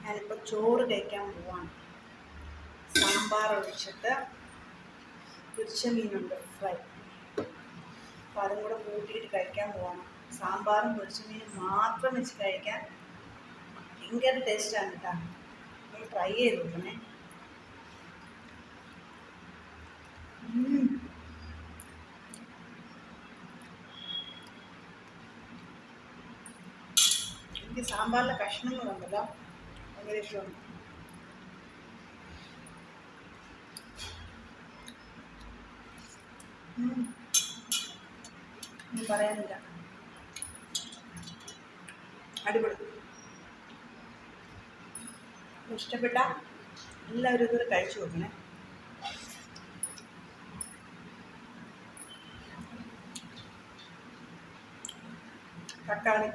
ഞാനിപ്പോൾ ചോറ് കഴിക്കാൻ പോവാണ്. സാമ്പാർ ഒഴിച്ചിട്ട് പൊരിച്ച മീനുണ്ട് ഫ്രൈ, അപ്പോൾ അതും കൂടെ കൂട്ടിയിട്ട് കഴിക്കാൻ പോവാണ്. സാമ്പാറും പൊരിച്ച മീനും മാത്രം വെച്ച് കഴിക്കാൻ ഭയങ്കര ടേസ്റ്റാണ് കേട്ടോ. നിങ്ങൾ ട്രൈ ചെയ്ത് നോക്കണേ. എനിക്ക് സാമ്പാറിലെ കഷ്ണങ്ങളുണ്ടല്ലോ ഭയങ്കര ഇഷ്ടമാണ്. ഒന്നും പറയാനില്ല, അടിപൊളി. ഇഷ്ടപ്പെട്ട എല്ലാവരും ഇതുവരെ കഴിച്ചു നോക്കണേ. തക്കാളി